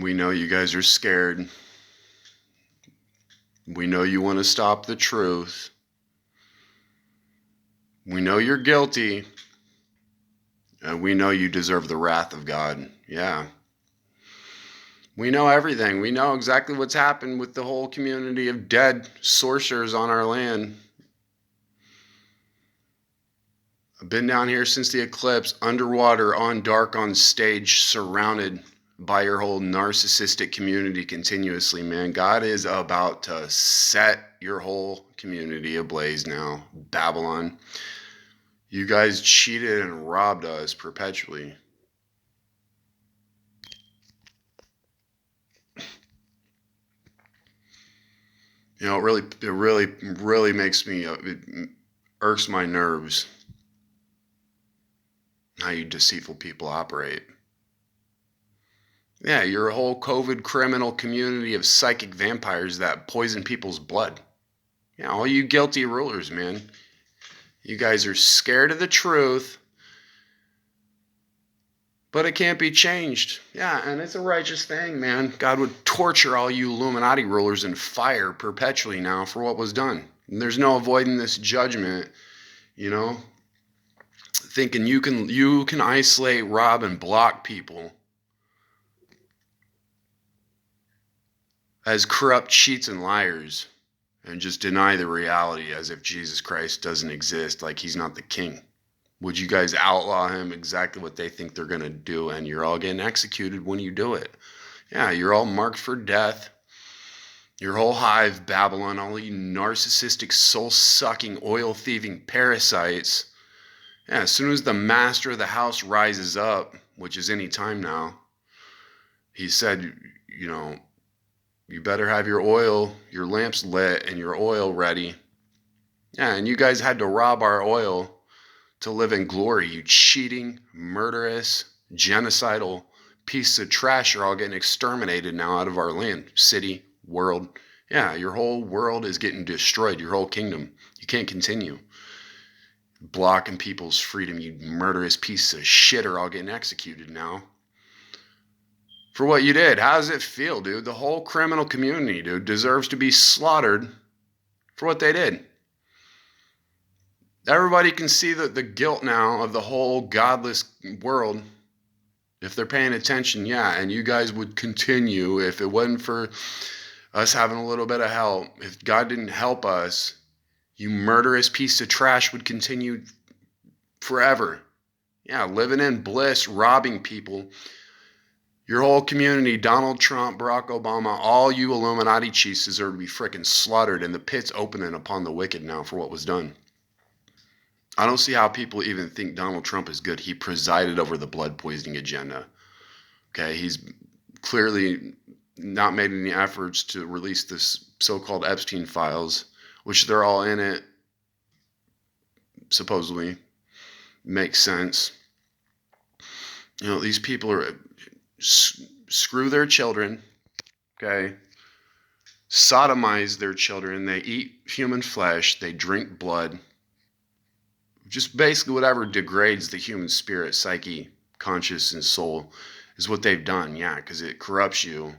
We know you guys are scared. We know you want to stop the truth. We know you're guilty. And we know you deserve the wrath of God. Yeah. We know everything. We know exactly what's happened with the whole community of dead sorcerers on our land. I've been down here since the eclipse, underwater, on dark, on stage, surrounded by your whole narcissistic community continuously, man. God is about to set your whole community ablaze now. Babylon. You guys cheated and robbed us perpetually. You know, it really makes me, it irks my nerves how you deceitful people operate. Yeah, you're a whole COVID criminal community of psychic vampires that poison people's blood. Yeah, all you guilty rulers, man. You guys are scared of the truth, but it can't be changed. Yeah, and it's a righteous thing, man. God would torture all you Illuminati rulers in fire perpetually now for what was done. And there's no avoiding this judgment, you know? Thinking you can isolate, rob, and block people as corrupt cheats and liars and just deny the reality as if Jesus Christ doesn't exist, like he's not the king. Would you guys outlaw him? Exactly what they think they're going to do, and you're all getting executed when you do it. Yeah, you're all marked for death. Your whole hive, Babylon, all you narcissistic, soul-sucking, oil-thieving parasites. Yeah, as soon as the master of the house rises up, which is any time now, he said, you know, you better have your oil, your lamps lit, and your oil ready. Yeah, and you guys had to rob our oil to live in glory. You cheating, murderous, genocidal piece of trash. You're all getting exterminated now out of our land, city, world. Yeah, your whole world is getting destroyed. Your whole kingdom. You can't continue. Blocking people's freedom, you murderous piece of shit, are all getting executed now for what you did. How does it feel, dude? The whole criminal community, dude, deserves to be slaughtered for what they did. Everybody can see the guilt now of the whole godless world if they're paying attention. Yeah, and you guys would continue if it wasn't for us having a little bit of help. If God didn't help us, you murderous piece of trash would continue forever. Yeah, living in bliss, robbing people. Your whole community, Donald Trump, Barack Obama, all you Illuminati chiefs deserve to be frickin' slaughtered, and the pit's opening upon the wicked now for what was done. I don't see how people even think Donald Trump is good. He presided over the blood poisoning agenda. Okay, he's clearly not made any efforts to release this so-called Epstein files, which they're all in it, supposedly. Makes sense. You know, these people are screw their children, okay? Sodomize their children. They eat human flesh. They drink blood. Just basically whatever degrades the human spirit, psyche, conscience, and soul is what they've done. Yeah, because it corrupts you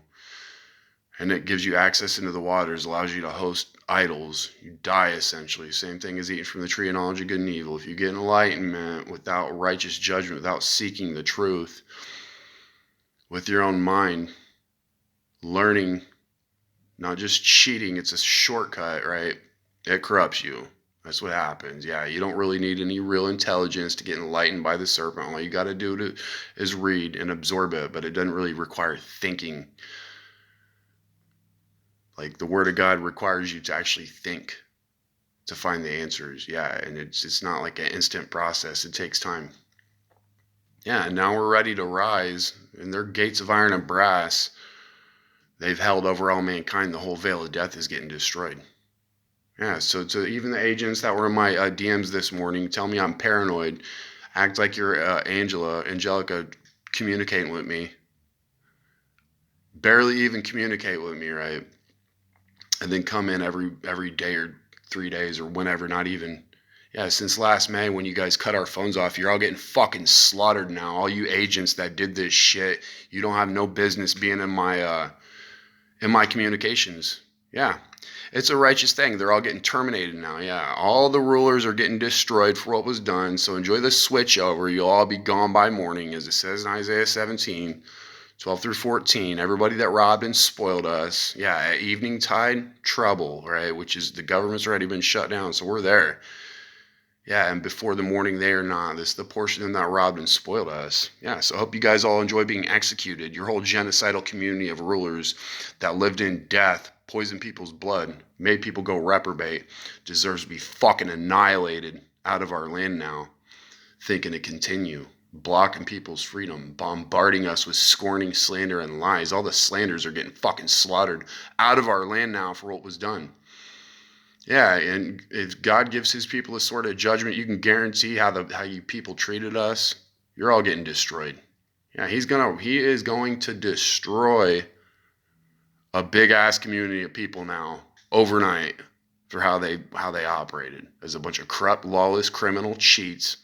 and it gives you access into the waters, allows you to host idols. You die essentially. Same thing as eating from the tree of knowledge of good and evil. If you get enlightenment without righteous judgment, without seeking the truth with your own mind, learning, not just cheating, it's a shortcut, right? It corrupts you. That's what happens. Yeah, you don't really need any real intelligence to get enlightened by the serpent. All you got to do is read and absorb it, but it doesn't really require thinking. Like the Word of God requires you to actually think to find the answers. Yeah, and it's not like an instant process. It takes time. Yeah, and now we're ready to rise, and their gates of iron and brass they've held over all mankind. The whole veil of death is getting destroyed. Yeah, so to even the agents that were in my DMs this morning, tell me I'm paranoid, act like you're Angelica, communicating with me, barely even communicate with me, right? And then come in every day or 3 days or whenever, not even, Yeah, since last May when you guys cut our phones off, you're all getting fucking slaughtered now. All you agents that did this shit, you don't have no business being in my communications. Yeah. It's a righteous thing. They're all getting terminated now. Yeah. All the rulers are getting destroyed for what was done. So enjoy the switch over. You'll all be gone by morning, as it says in Isaiah 17, 12 through 14. Everybody that robbed and spoiled us. Yeah. At evening tide, trouble, right? Which is the government's already been shut down. So we're there. Yeah, and before the morning they are not. This is the portion of them that robbed and spoiled us. Yeah, so I hope you guys all enjoy being executed. Your whole genocidal community of rulers that lived in death, poisoned people's blood, made people go reprobate, deserves to be fucking annihilated out of our land now, thinking to continue. Blocking people's freedom, bombarding us with scorning, slander, and lies. All the slanders are getting fucking slaughtered out of our land now for what was done. Yeah, and if God gives his people a sort of judgment, you can guarantee how you people treated us, you're all getting destroyed. Yeah, he is going to destroy a big ass community of people now overnight for how they operated as a bunch of corrupt, lawless, criminal cheats,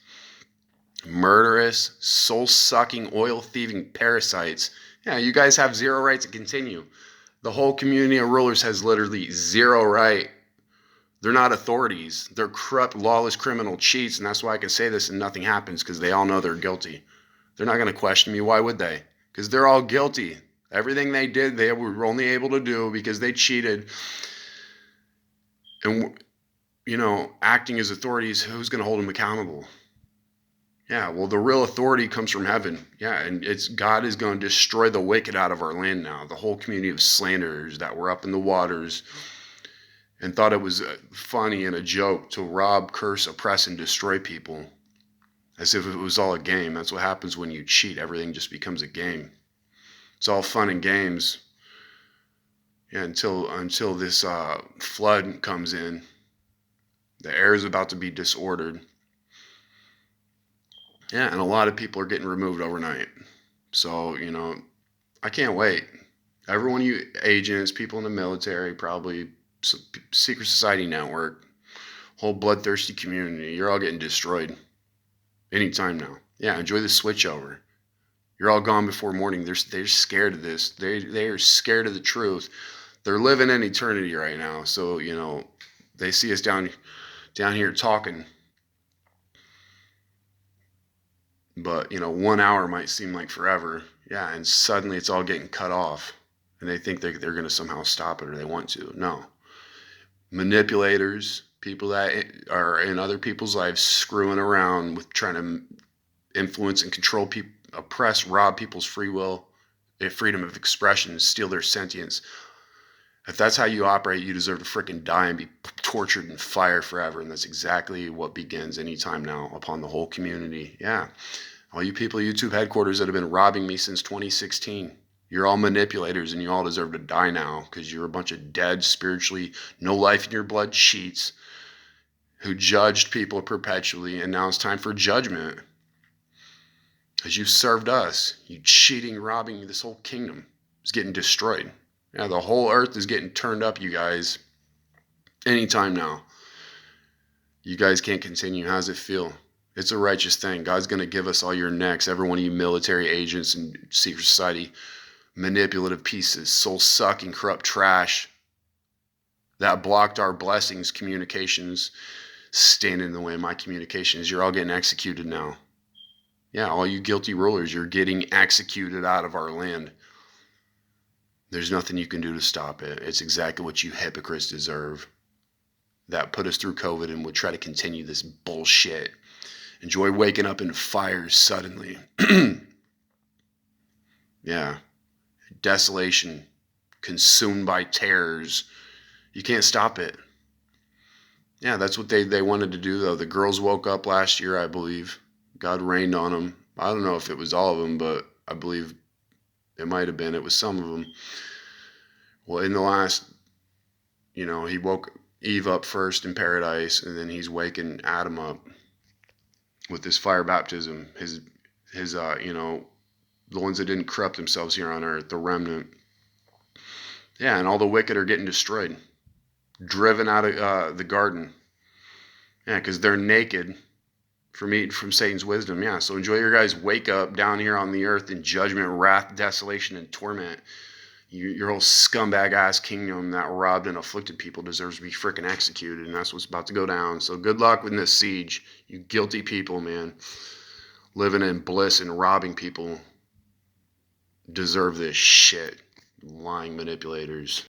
murderous, soul-sucking, oil-thieving parasites. Yeah, you guys have zero right to continue. The whole community of rulers has literally zero right. They're not authorities. They're corrupt, lawless, criminal cheats, and that's why I can say this and nothing happens, because they all know they're guilty. They're not going to question me. Why would they? Because they're all guilty. Everything they did, they were only able to do because they cheated. And, acting as authorities, who's going to hold them accountable? Yeah, well, the real authority comes from heaven. Yeah, and God is going to destroy the wicked out of our land now. The whole community of slanderers that were up in the waters and thought it was funny and a joke to rob, curse, oppress, and destroy people as if it was all a game. That's what happens when you cheat. Everything just becomes a game. It's all fun and games, yeah, until this flood comes in. The air is about to be disordered. Yeah, and a lot of people are getting removed overnight. So, I can't wait. Every one of you agents, people in the military, probably secret society network, whole bloodthirsty community, you're all getting destroyed anytime now. Yeah, enjoy the switch over. You're all gone before morning. They're scared of this. They are scared of the truth. They're living in eternity right now. So, they see us down here talking. But, 1 hour might seem like forever. Yeah, and suddenly it's all getting cut off. And they think they're going to somehow stop it, or they want to. No. Manipulators, people that are in other people's lives screwing around with trying to influence and control people, oppress, rob people's free will, their freedom of expression, steal their sentience. If that's how you operate, you deserve to frickin' die and be tortured in fire forever. And that's exactly what begins anytime now upon the whole community. Yeah. All you people at YouTube headquarters that have been robbing me since 2016, you're all manipulators and you all deserve to die now because you're a bunch of dead, spiritually, no life in your blood cheats who judged people perpetually. And now it's time for judgment. As you served us, you cheating, robbing, this whole kingdom is getting destroyed. Yeah, the whole earth is getting turned up, you guys. Anytime now. You guys can't continue. How does it feel? It's a righteous thing. God's going to give us all your necks. Every one of you military agents and secret society manipulative pieces, soul-sucking, corrupt trash that blocked our blessings, communications, standing in the way of my communications. You're all getting executed now. Yeah, all you guilty rulers, you're getting executed out of our land. There's nothing you can do to stop it. It's exactly what you hypocrites deserve. That put us through COVID and would try to continue this bullshit. Enjoy waking up in fires suddenly. Yeah. Desolation. Consumed by terrors. You can't stop it. Yeah, that's what they wanted to do, though. The girls woke up last year, I believe. God rained on them. I don't know if it was all of them, but I believe it might have been. It was some of them. Well, in the last, he woke Eve up first in paradise, and then he's waking Adam up with this fire baptism. His the ones that didn't corrupt themselves here on earth, the remnant. Yeah, and all the wicked are getting destroyed, driven out of the garden. Yeah, because they're naked from eating from Satan's wisdom. Yeah, so enjoy your guys' wake up down here on the earth in judgment, wrath, desolation, and torment. Your whole scumbag ass kingdom that robbed and afflicted people deserves to be freaking executed, and that's what's about to go down. So good luck with this siege, you guilty people, man. Living in bliss and robbing people deserve this shit. Lying manipulators.